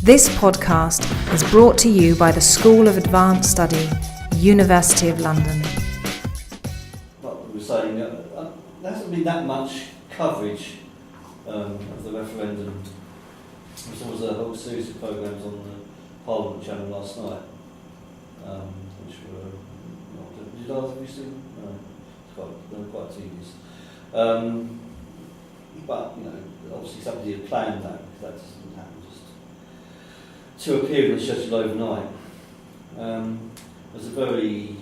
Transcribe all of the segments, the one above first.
This podcast is brought to you by the School of Advanced Study, University of London. Like we were saying, there hasn't been that much coverage of the referendum. There was a whole series of programmes on the Parliament channel last night, which were not. Did you guys have you seen? No, they're quite tedious. But you know, obviously somebody had planned that, because that doesn't happen just to appear in the schedule overnight. There's a very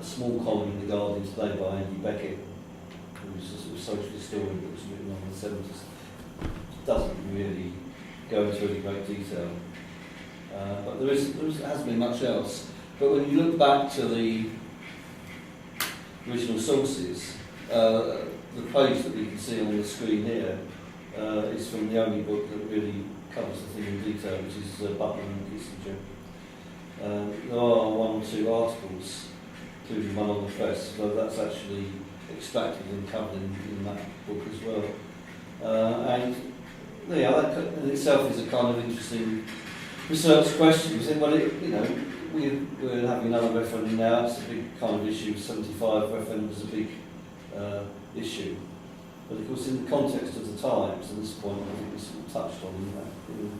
small column in the Guardian today by Andy Beckett, who's a sort of social historian that was written on in the 70s. Doesn't really go into any great detail, but there hasn't been much else. But when you look back to the original sources, the page that we can see on the screen here is from the only book that really covers the thing in detail, which is Butler and Kissinger. There are one or two articles, including one on the press, so that's actually extracted and covered in that book as well. And yeah, that in itself is a kind of interesting research question. We think, well, we're having another referendum now. It's a big kind of issue. 75 referendum is a big issue. But of course, in the context of the times, at this point, I think we sort of touched on in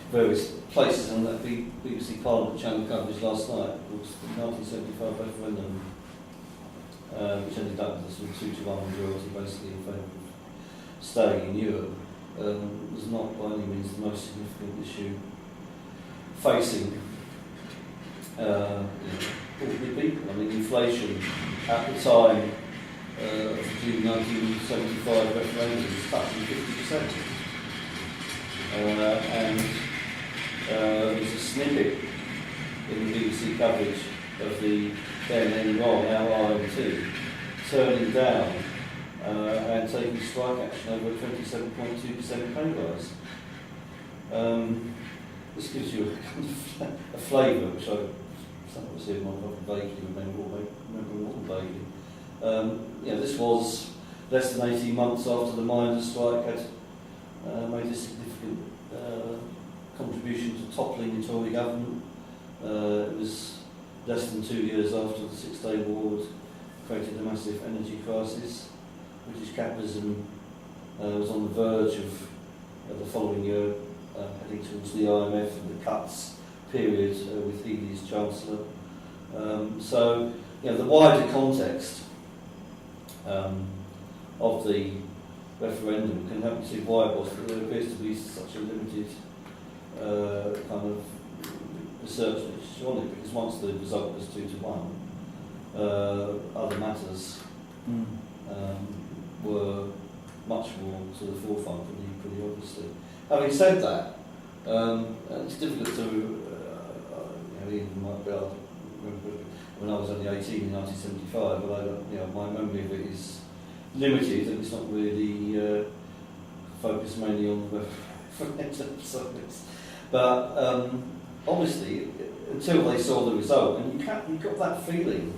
various places on that BBC Parliament channel coverage last night. Of course, the 1975 referendum, which ended up with a sort of 2-1 majority, basically in favour of staying in Europe, was not by any means the most significant issue facing ordinary people. I mean, inflation at the time of the June 1975 referendum was touching 50%. And there's a snippet in the BBC coverage of the then NROL, now RMT, turning down and taking strike action over a 27.2% pay rise. This gives you a flavour, which I sometimes hear my vaguely remember all vaguely. This was less than 18 months after the miners' strike had made a significant contribution to toppling the Tory government. It was less than 2 years after the Six-Day War had created a massive energy crisis. British capitalism was on the verge of the following year heading towards the IMF and the cuts period with Healey as Chancellor. The wider context of the referendum can help you see why it was that there appears to be such a limited kind of research literature on it, because once the result was 2-1, other matters were much more to the forefront, pretty obviously. Having said that, it's difficult to, even might be able to remember when I was only 18 in 1975, but my memory of it is limited, and it's not really focused mainly on the referendum subjects. But obviously, until they saw the result, and you got that feeling,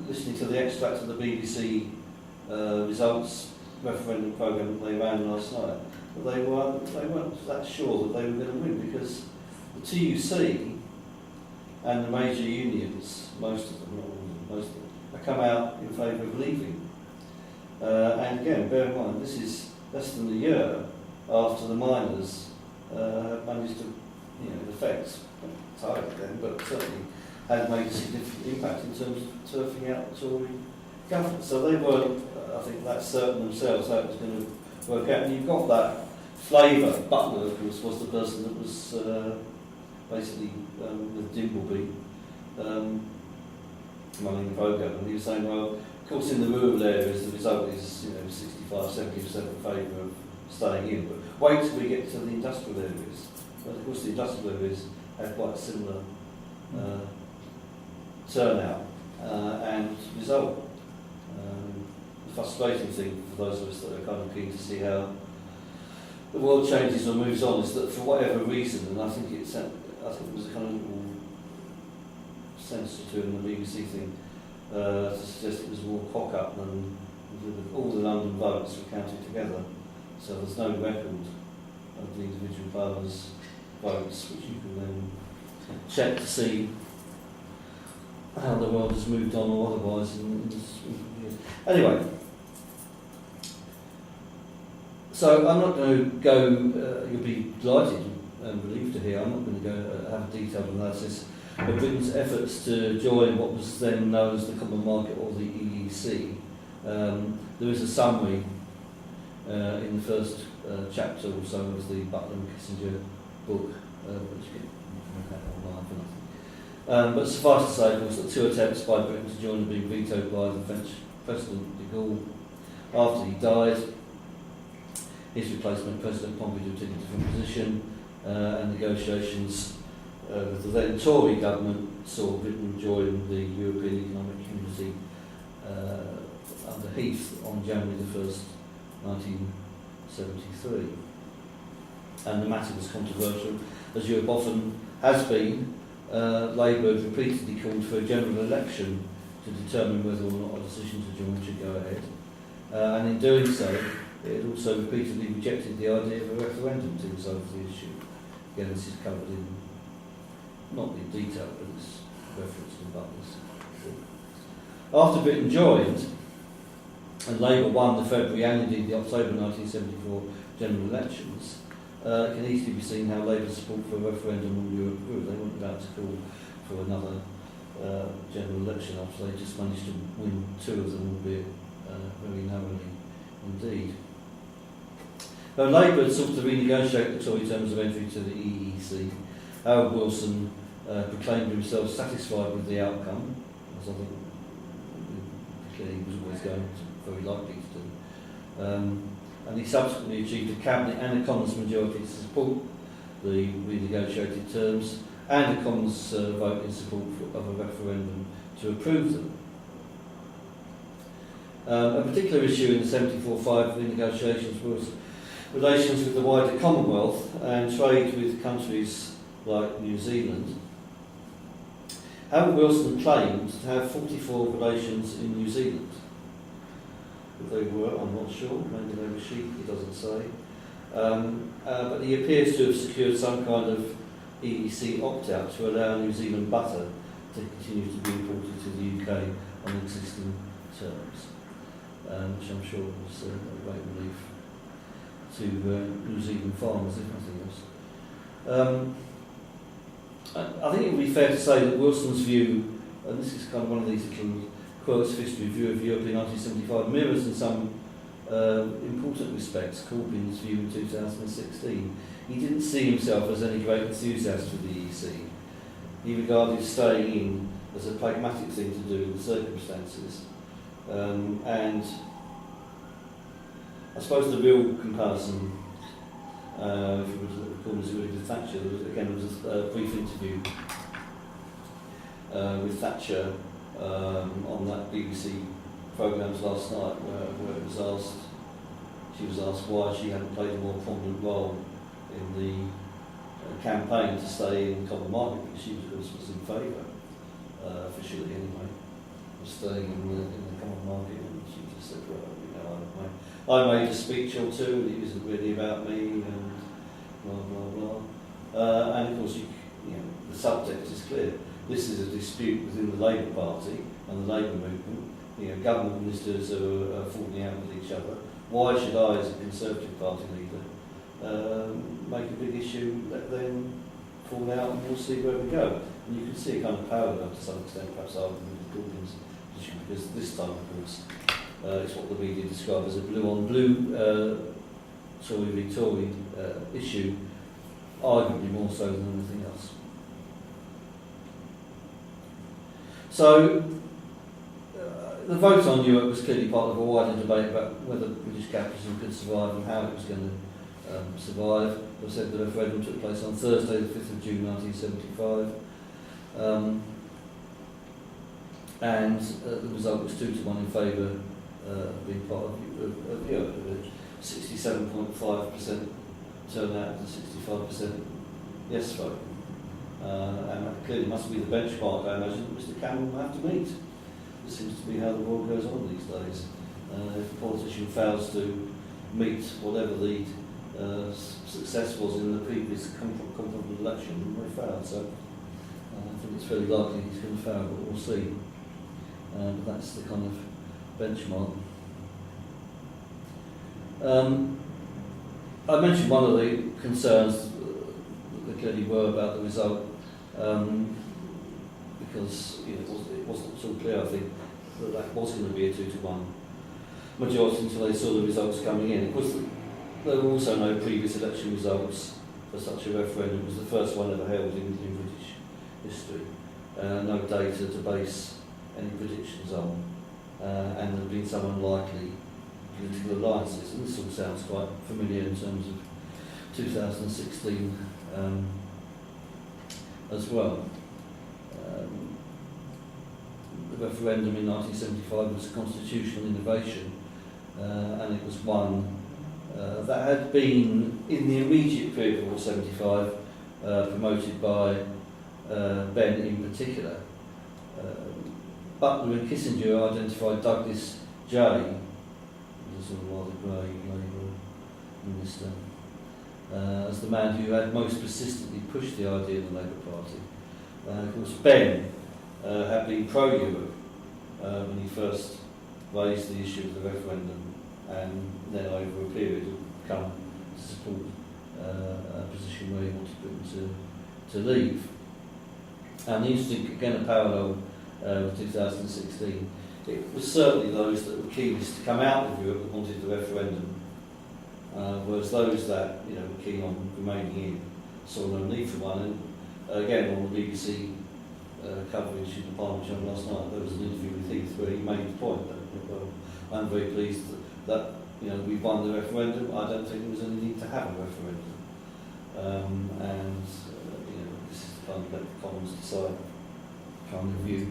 listening to the extract of the BBC results referendum programme that they ran last night, that they weren't that sure that they were going to win, because the TUC and the major unions, most of them, have come out in favour of leaving. And again, bear in mind, this is less than a year after the miners had managed to, in effect, tired then, but certainly had made a significant impact in terms of turfing out the Tory government. So they weren't, I think, that certain themselves how it was going to work out. And you've got that flavour. Butler, of course, was the person that was basically with Dimbleby running the programme, and he was saying, well, of course in the rural areas the result is 65-70% in favour of staying in, but wait till we get to the industrial areas. But of course the industrial areas had quite a similar turnout and result. The frustrating thing for those of us that are kind of keen to see how the world changes or moves on is that for whatever reason, and I think it was a kind of little sense to in the BBC thing to suggest it was more cock-up than all the London votes were counted together. So there's no record of the individual boroughs' votes, which you can then check to see how the world has moved on or otherwise in this years. Anyway, so I'm not going to go, you'll be delighted and relieved to hear, I'm not going to go have a detailed analysis of Britain's efforts to join what was then known as the Common Market or the EEC. There is a summary in the first chapter or so of the Butler and Kissinger book, which you can have online for nothing. But suffice to say, of course, that 2 attempts by Britain to join had been vetoed by the French President de Gaulle after he died. His replacement, President Pompidou, took a different position, and negotiations with the then Tory government saw Britain join the European Economic Community under Heath on January the 1st, 1973. And the matter was controversial, as Europe often has been. Labour had repeatedly called for a general election to determine whether or not a decision to join should go ahead. And in doing so, it had also repeatedly rejected the idea of a referendum to resolve the issue. Again, this is covered in, not in detail, but it's referenced in Butler's book. After Britain joined, and Labour won the February and indeed the October 1974 general elections, it can easily be seen how Labour's support for a referendum on Europe grew. They weren't about to call for another general election after they just managed to win 2 of them, albeit very narrowly indeed. Though Labour had sought to renegotiate the Tory terms of entry to the EEC, Harold Wilson proclaimed himself satisfied with the outcome, as I think clearly he was always going to, very likely to do. And he subsequently achieved a cabinet and a Commons majority to support the renegotiated terms and a Commons vote in support of a referendum to approve them. A particular issue in the 74-5 renegotiations was relations with the wider Commonwealth and trade with countries like New Zealand. Harold Wilson claimed to have 44 relations in New Zealand. If they were, I'm not sure, maybe they were sheep, he doesn't say. But he appears to have secured some kind of EEC opt-out to allow New Zealand butter to continue to be imported to the UK on existing terms, which I'm sure was a great relief to New Zealand farmers, if nothing else. I think it would be fair to say that Wilson's view, and this is kind of one of these little quotes of history, view of Europe in 1975, mirrors in some important respects Corbyn's view in 2016. He didn't see himself as any great enthusiast for the EEC. He regarded staying in as a pragmatic thing to do in the circumstances. And I suppose the real comparison, if you were to recall, was with Thatcher. There was a brief interview with Thatcher on that BBC programmes last night, where it was asked, she was asked why she hadn't played a more prominent role in the campaign to stay in the Common Market, because she was in favour, officially anyway, of staying in the Common Market, and she just said, well, you know, I made a speech or two, and it wasn't really about me, and blah blah blah. And of course, you know, the subtext is clear. This is a dispute within the Labour Party and the Labour movement. You know, government ministers are falling out with each other. Why should I, as a Conservative Party leader, make a big issue, let them fall out, and we'll see where we go? And you can see a kind of parallel to some extent, perhaps, argument with Corbyn's position, because this time, of course, it's what the media describe as a blue-on-blue Tory v Tory issue, arguably more so than anything else. So, the vote on Europe was clearly part of a wider debate about whether British capitalism could survive and how it was going to survive. As I said, the referendum took place on Thursday, the 5th of June 1975. And the result was 2-1 in favour of being part of Europe. 67.5% turnout and 65% yes vote. And that clearly must be the benchmark, I imagine, that Mr Cameron will have to meet. This seems to be how the world goes on these days. If a politician fails to meet whatever the success was in the previous comparable election, and we failed. So I think it's fairly likely he's going to fail, but we'll see. But that's the kind of benchmark. I mentioned one of the concerns that there clearly were about the result, because it wasn't so clear, I think, that was going to be a 2-to-1 majority until they saw the results coming in. Of course, there were also no previous election results for such a referendum. It was the first one ever held in British history. No data to base any predictions on, and there have been some unlikely political alliances, and this all sounds quite familiar in terms of 2016 as well. The referendum in 1975 was a constitutional innovation, and it was one that had been, in the immediate period of 75, promoted by Ben in particular. Butler and Kissinger identified Douglas Jay, who was a rather grey Labour minister, as the man who had most persistently pushed the idea of the Labour Party. Of course, Ben had been pro-Europe when he first raised the issue of the referendum, and then over a period had come to support a position where he wanted Britain to leave. And the interesting, again, a parallel with 2016, it was certainly those that were keenest to come out of Europe that wanted the referendum, whereas those that were keen on remaining in saw no need for one. And again, on the BBC coverage in the Parliament channel last night, there was an interview with Heath where he made the point that, well, I'm very pleased that we've won the referendum. I don't think there was any need to have a referendum, and this is the kind of let the Commons decide kind of view.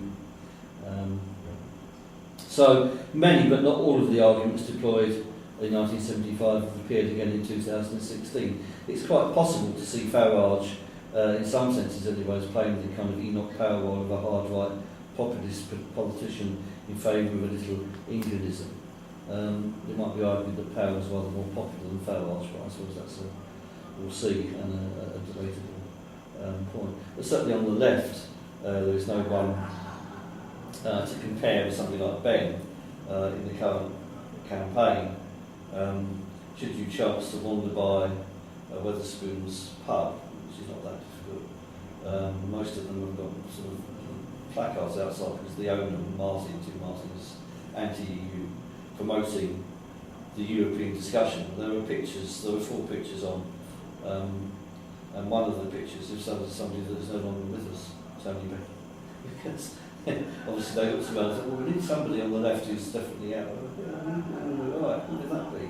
So many, but not all of the arguments deployed in 1975 have appeared again in 2016. It's quite possible to see Farage, in some senses anyways, playing the kind of Enoch Powell of a hard-right populist politician in favour of a little Englandism. It might be argued that Powell is rather more popular than Farage, but I suppose that's we'll see, and a debatable point. But certainly on the left, there is no one to compare with something like Ben in the current campaign. Should you chance to wander by Wetherspoon's pub, which is not that difficult, most of them have got sort of placards outside because the owner, Martin, is anti-EU, promoting the European discussion. There were 4 pictures on, and one of the pictures is somebody that is no longer with us, Tony Benn. Because obviously they looked around and said, well, we need somebody on the left who's definitely out. Right, who would that be?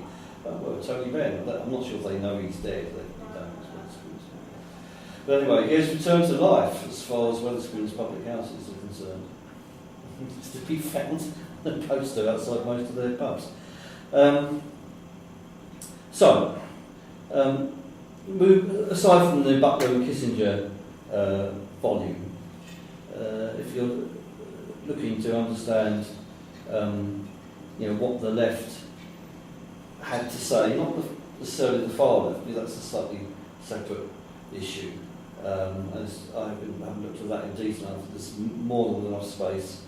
Well, Tony Benn. I'm not sure if they know he's dead. They don't. But anyway, he has returned to life as far as Wetherspoon's public houses are concerned. It's to be found a poster outside most of their pubs. Aside from the Butler and Kissinger volume, if you're looking to understand, what the left had to say, not necessarily the far left, because that's a slightly separate issue. As I haven't looked at that in detail, there's more than enough space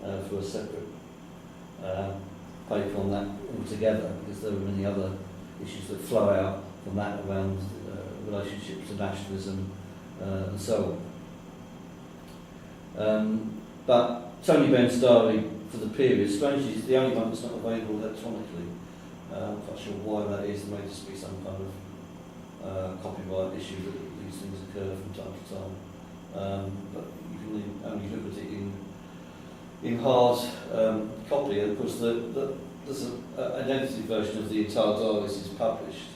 for a separate paper on that altogether, because there are many other issues that flow out from that around relationships to nationalism and so on. But Tony Benn's diary for the period, strangely, is the only one that's not available electronically. I'm not sure why that is. There may just be some kind of copyright issue that these things occur from time to time. But you can only look at it in hard copy. And of course, there's an edited version of the entire diaries is published,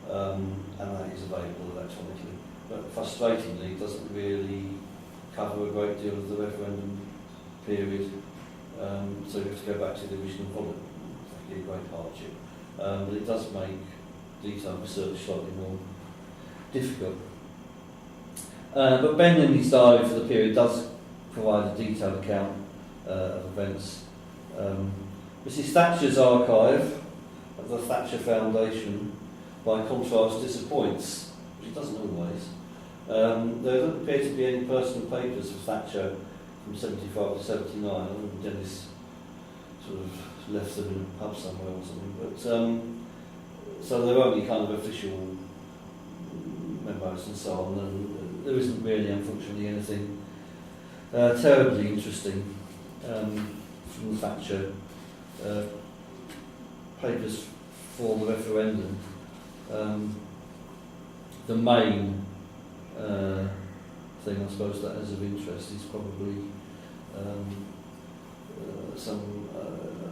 and that is available electronically. But frustratingly, it doesn't really cover a great deal of the referendum period. So you have to go back to the original volume. It's actually a great hardship. But it does make detailed research slightly more difficult. But Ben in his diary for the period does provide a detailed account of events. Mrs. Thatcher's archive the Thatcher Foundation, by contrast, disappoints, which it doesn't always. There don't appear to be any personal papers of Thatcher from 75 to 79. I think Dennis sort of left them in a pub somewhere or something. But so they're only kind of official memos and so on, and there isn't really, unfortunately, anything terribly interesting from the Thatcher papers for the referendum. The main thing, I suppose, that is of interest is probably some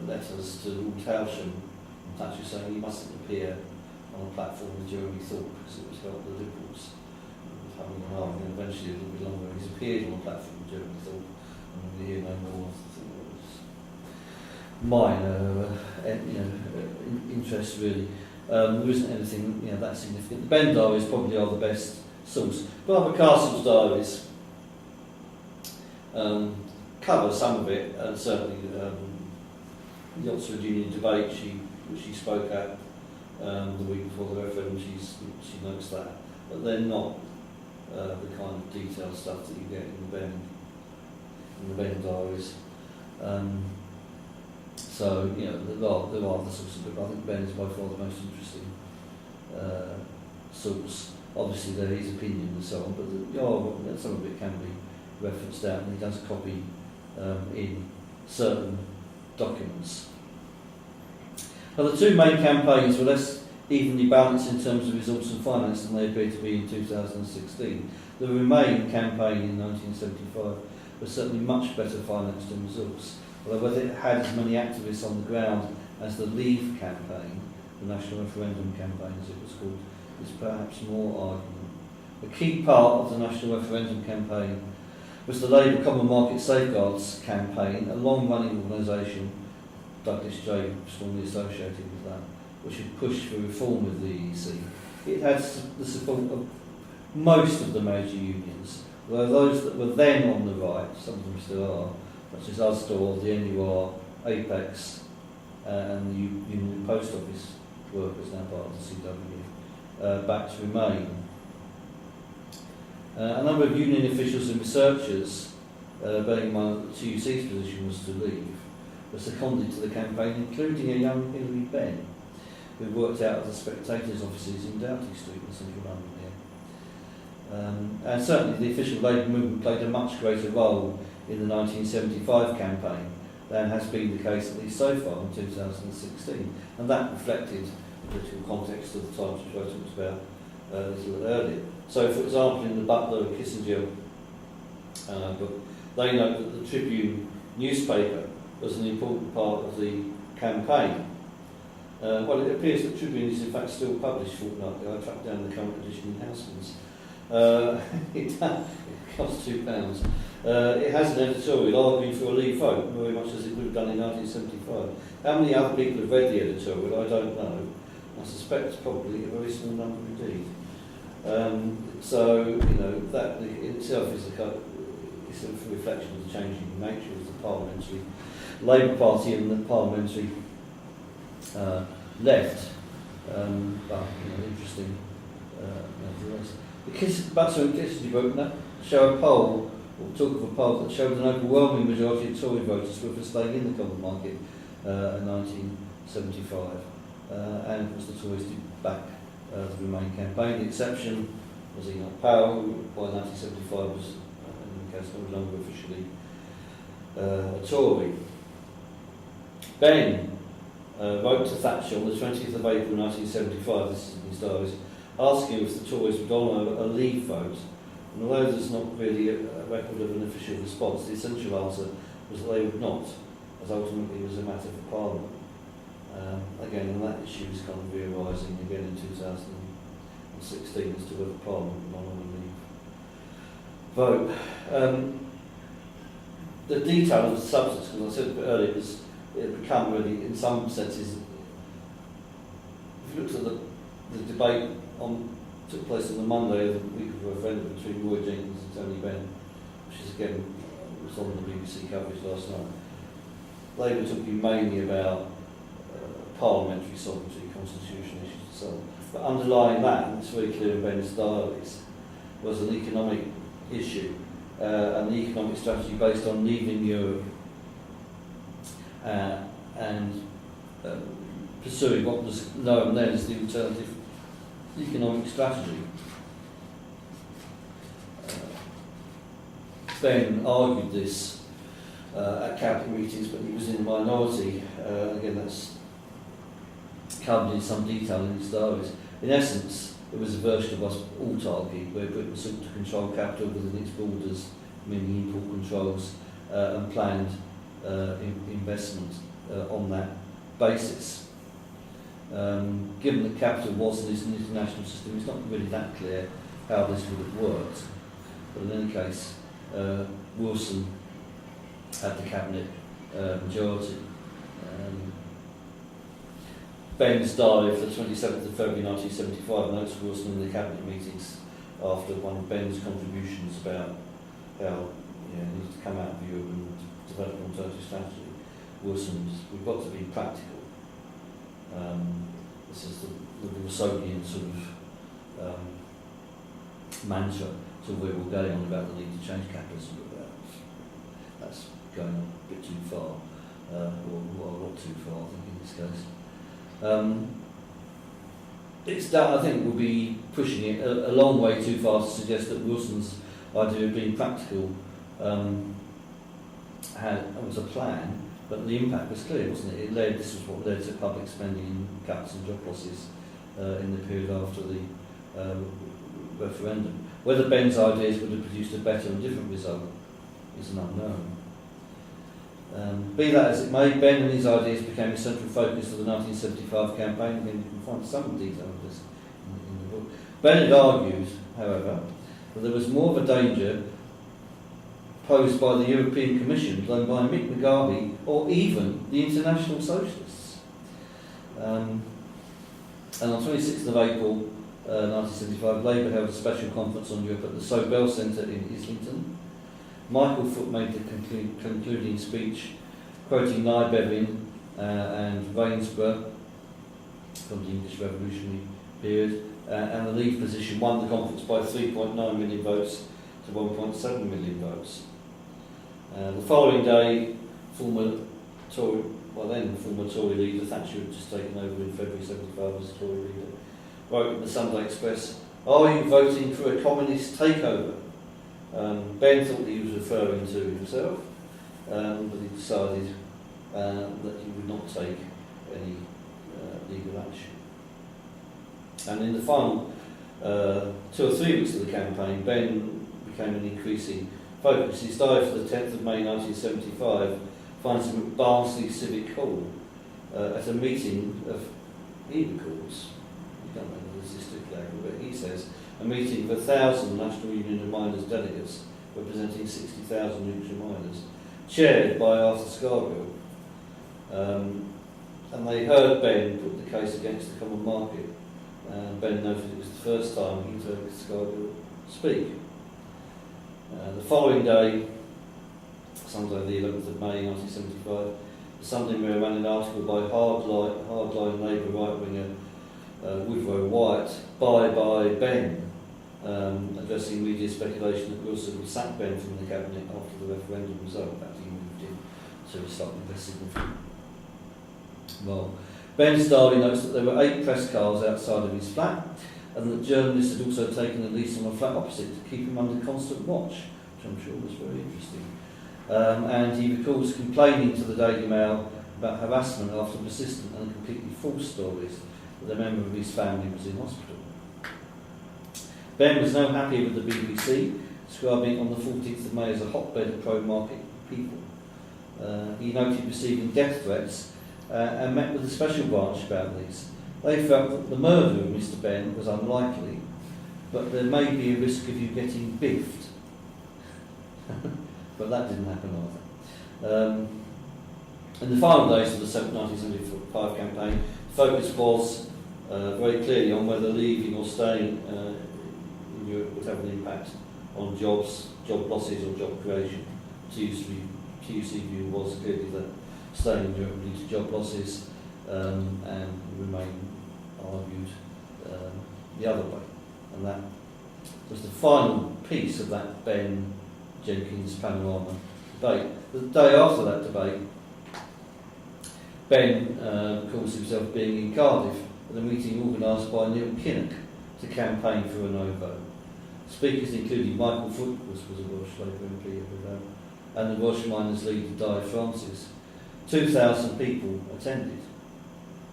letters to Lord Towsham, Thatcher saying he mustn't appear on a platform with Jeremy Thorpe because it would help the Liberals. Having an argument, eventually a little bit longer, he's appeared on a platform with Jeremy Thorpe, and we hear no more. Minor, interest really. There isn't anything that significant. The Ben diaries probably are the best source. Barbara Castle's diaries cover some of it, and certainly the Oxford Union debate which she spoke at the week before the referendum. She notes that, but they're not the kind of detailed stuff that you get in the Ben diaries. So, there are other sources, but I think Ben is by far the most interesting source. Obviously, there is opinion and so on, but some of it can be referenced out, and he does copy in certain documents. Now, the two main campaigns were less evenly balanced in terms of results and finance than they appeared to be in 2016. The Remain campaign in 1975 was certainly much better financed in results, although whether it had as many activists on the ground as the Leave campaign, the National Referendum campaign as it was called, is perhaps more argument. A key part of the National Referendum campaign was the Labour Common Market Safeguards campaign, a long-running organisation, Douglas J strongly associated with that, which had pushed for reform of the EEC. It had the support of most of the major unions, though those that were then on the right, some of them still are, such as USDOR, the NUR, Apex, and the Union Post Office workers, now part of the CW, backed Remain. A number of union officials and researchers, bearing in mind that the TUC's position was to leave, were seconded to the campaign, including a young Hilary Benn, who worked out of the Spectator's offices in Doughty Street in central London here. And certainly the official Labour movement played a much greater role in the 1975 campaign than has been the case, at least so far, in 2016. And that reflected the political context of the times which I talked about a little earlier. So, for example, in the Butler and Kissinger book, they note that the Tribune newspaper was an important part of the campaign. Well, it appears that Tribune is in fact still published fortnightly. I tracked down the current edition in Houseman's. It costs £2. It has an editorial arguing for a Leave vote, very much as it would have done in 1975. How many other people have read the editorial, I don't know. I suspect it's probably a very small number indeed. That in itself is a reflection of the changing nature of the parliamentary Labour Party and the parliamentary left. But interesting. The Butler and Kissinger vote show a poll, or talk of a poll that showed an overwhelming majority of Tory voters were for staying in the common market in 1975. And of course the Tories did back the Remain campaign. The exception was Enoch Powell, who by 1975 was, in the case, no longer officially a Tory. Ben wrote to Thatcher on the 20th of April 1975, this is in his diaries, asking if the Tories would honour a Leave vote. And although there's not really a record of an official response, the essential answer was that they would not, as ultimately it was a matter for Parliament. Again, and that issue is kind of re-arising again in 2016 as to whether Parliament would honour a Leave vote. The detail of the substance, as I said a bit earlier, it had become really, in some senses, if you looked at the debate took place on the Monday of the week of the referendum between Roy Jenkins and Tony Benn, which is again was on the BBC coverage last night. They were talking mainly about parliamentary sovereignty, constitutional issues and so on. But underlying that, and it's very clear in Ben's diaries, was an economic issue and the economic strategy based on leaving Europe and pursuing what was known then as the alternative economic strategy. Ben argued this at cabinet meetings, but he was in the minority. Again, that's covered in some detail in his diaries. In essence, it was a version of autarky, where Britain sought to control capital within its borders, meaning import controls and planned investment on that basis. Given that capital was an international system, it's not really that clear how this would have worked. But in any case, Wilson had the cabinet majority. Ben's diary for the 27th of February 1975 notes Wilson in the cabinet meetings after one of Ben's contributions about how he needs to come out of Europe and develop an alternative strategy. Wilson's, we've got to be practical. This is the Rousseauian sort of mantra to where we're going on about the need to change capitalism. That's going a bit too far, or a lot too far, I think, in this case. It's that I think we'll be pushing it a long way too far to suggest that Wilson's idea of being practical was a plan, but the impact was clear, wasn't it? This was what led to public spending and cuts and job losses in the period after the referendum. Whether Ben's ideas would have produced a better and different result is an unknown. Be that as it may, Ben and his ideas became a central focus of the 1975 campaign. Again, you can find some detail of this in the book. Bennett argued, however, that there was more of a danger posed by the European Commission than by Mick McGarvey or even the International Socialists. And on 26th of April 1975, Labour held a special conference on Europe at the Sobel Centre in Islington. Michael Foot made the concluding speech, quoting Nye Bevan and Rainsborough from the English Revolutionary period, and the Leave position won the conference by 3.9 million votes to 1.7 million votes. The following day, former Tory leader Thatcher had just taken over in February 75 as Tory leader, wrote in the Sunday Express, "Are you voting for a communist takeover?" Ben thought he was referring to himself, but he decided that he would not take any legal action. And in the final 2 or 3 weeks of the campaign, Ben became an increasing focus. His diary for the 10th of May 1975 finds him at Barnsley Civic Hall at a meeting of, he recalls, I don't know whether this is strictly accurate, but he says, a meeting of 1,000 National Union of Miners delegates representing 60,000 Yorkshire miners, chaired by Arthur Scarborough. And they heard Ben put the case against the common market. Ben noted it was the first time he'd heard Scarborough speak. The following day, Sunday the 11th of May 1975, the Sunday Mirror ran an article by hardline Labour right-winger Woodrow Wyatt, Bye Ben, addressing media speculation that Wilson would sack Ben from the cabinet after the referendum result. In fact, he moved in to a slightly less significant. Well, Ben's diary notes that there were 8 press cars outside of his flat, and that journalists had also taken a lease on a flat opposite to keep him under constant watch, which I'm sure was very interesting. And he recalls complaining to the Daily Mail about harassment after persistent and completely false stories that a member of his family was in hospital. Ben was no happier with the BBC, describing it on the 14th of May as a hotbed of pro-market people. He noted receiving death threats and met with the special branch about these. They felt that the murder of Mr. Ben was unlikely, but there may be a risk of you getting biffed. But that didn't happen either. In the final days of the 1975 campaign, the focus was very clearly on whether leaving or staying in Europe would have an impact on jobs, job losses or job creation. TUC view was clearly that staying in Europe would lead to job losses, and Remain argued the other way. And that was the final piece of that Ben Jenkins panorama debate. The day after that debate, Ben calls himself being in Cardiff at a meeting organised by Neil Kinnock to campaign for a no vote. Speakers including Michael Foot, was a Welsh Labour MP and the Welsh miners' leader Di Francis. 2,000 people attended,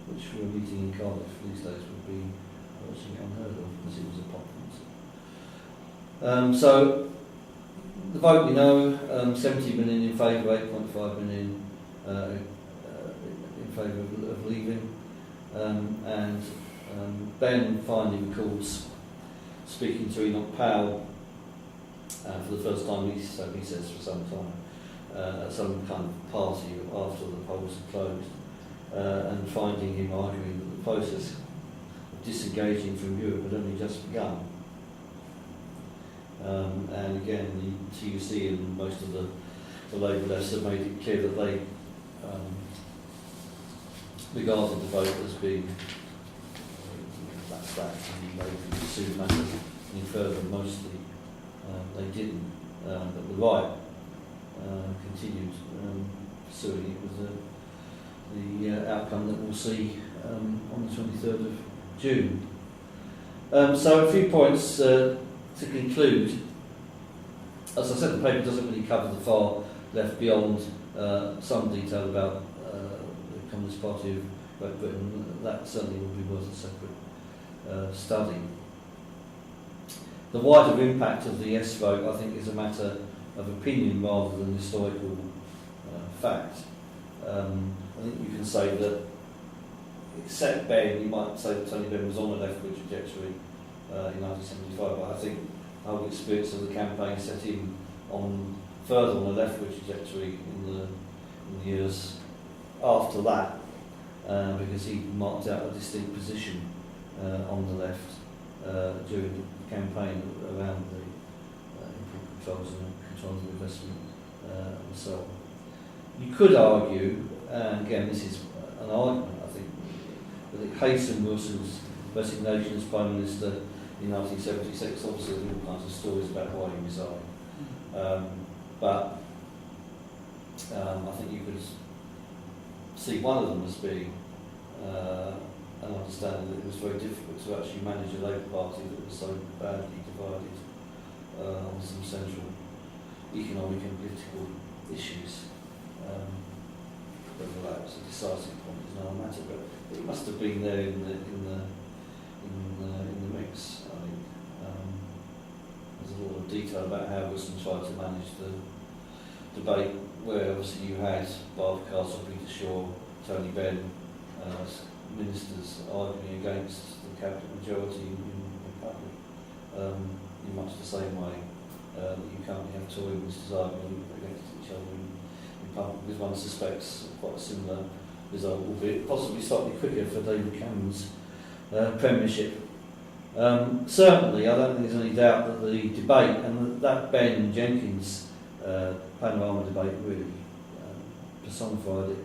which for a meeting in Cardiff these days would be virtually unheard of, because it was a pop concert. So the vote, 70 million in favour, 8.5 million in favour of leaving, and Ben finally recalls speaking to Enoch Powell for the first time, he says, for some time, at some kind of party after the polls had closed, and finding him arguing that the process of disengaging from Europe had only just begun. And again, the TUC and most of the Labour lefts have made it clear that they regarded the vote as being that's that, and they pursued matters any further. Mostly they didn't, but the right continued pursuing it with the outcome that we'll see on the 23rd of June. So a few points to conclude. As I said, the paper doesn't really cover the far left beyond some detail about the Communist Party of Great Britain. That certainly would be worth a separate study. The wider impact of the yes vote, I think, is a matter of opinion rather than historical fact. I think you can say that, except Ben, you might say that Tony Benn was on a leftward trajectory in 1975, but I think our experience of the campaign set him further on a leftward trajectory in the years after that, because he marked out a distinct position on the left during the campaign around the import controls and controls of investment and so on. You could argue, and again this is an argument I think, that it hastened Wilson's resignation as Prime Minister in 1976. Obviously there are all kinds of stories about why he resigned. But I think you could see one of them as being an understanding that it was very difficult to actually manage a Labour Party that was so badly divided on some central economic and political issues. Whether that was a decisive point is another matter, but it must have been there in the mix. I think there's a lot of detail about how Wilson tried to manage the debate, where obviously you had Barbara Castle, Peter Shaw, Tony Benn, ministers arguing against the cabinet majority in public, in much the same way that you currently have Tory ministers arguing against each other in public, because one suspects quite a similar result, albeit possibly slightly quicker for David Cameron's premiership. Certainly, I don't think there's any doubt that the debate, and that Ben Jenkins panorama debate really personified it,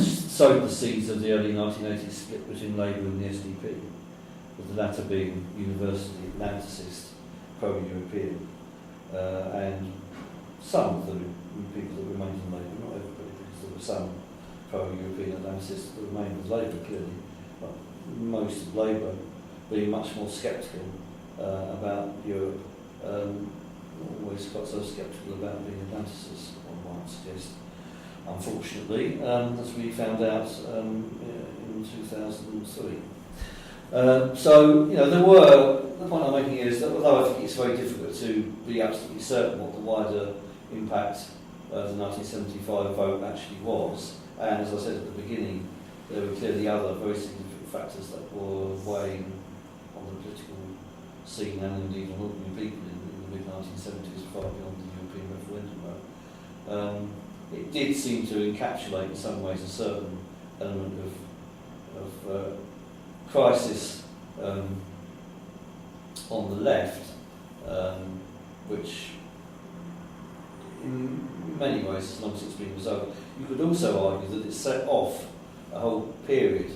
sowed the seeds of the early 1980s split between Labour and the SDP, with the latter being universally Atlanticist, pro-European, and some of the people that remained in Labour, not everybody, because there were some pro-European Atlanticists that remained with Labour clearly, but most of Labour being much more sceptical about Europe, always quite so sceptical about being Atlanticists, one might suggest. Unfortunately, as we found out in 2003. So, there were, the point I'm making is that although I think it's very difficult to be absolutely certain what the wider impact of the 1975 vote actually was, and as I said at the beginning, there were clearly other very significant factors that were weighing on the political scene and indeed on ordinary people in the mid-1970s, far beyond the European Referendum vote. It did seem to encapsulate in some ways a certain element of crisis on the left, which in many ways, as long as it's been resolved, you could also argue that it set off a whole period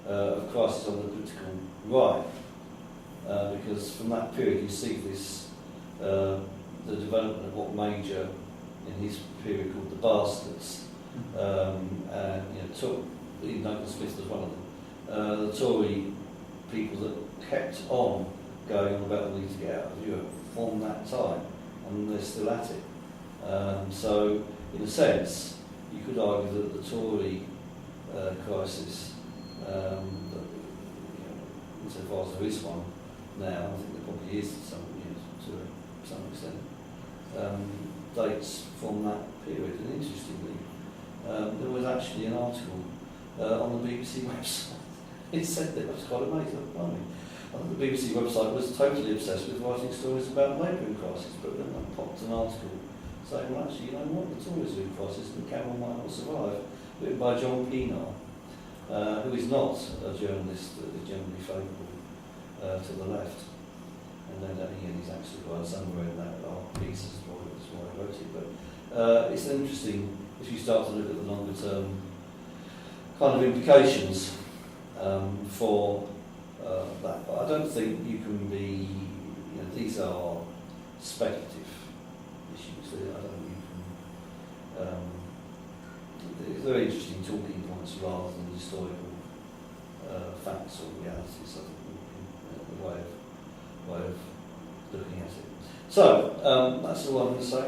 of crisis on the political right, because from that period you see this, the development of what Major in his period called the bastards, and even Duncan Smith was one of them, the Tory people that kept on going on about the need to get out of Europe from that time, and they're still at it. So, in a sense, you could argue that the Tory crisis, insofar as there is one now, I think there probably is to some extent, dates from that period. And interestingly, there was actually an article on the BBC website. It said that. It was quite amazing. I think the BBC website was totally obsessed with writing stories about the neighbouring crisis, but then I popped an article saying, well, actually, you know what, the Tories are in crisis and Cameron might not survive, written by John Pienaar, who is not a journalist that is generally favourable to the left. And then he's actually got somewhere in that piece as why I wrote it. But it's interesting if you start to look at the longer term kind of implications for that. But I don't think you can be, these are speculative issues. I don't think you can, they're interesting talking points rather than historical facts or realities. I think the way of looking at it. So, that's all I'm going to say.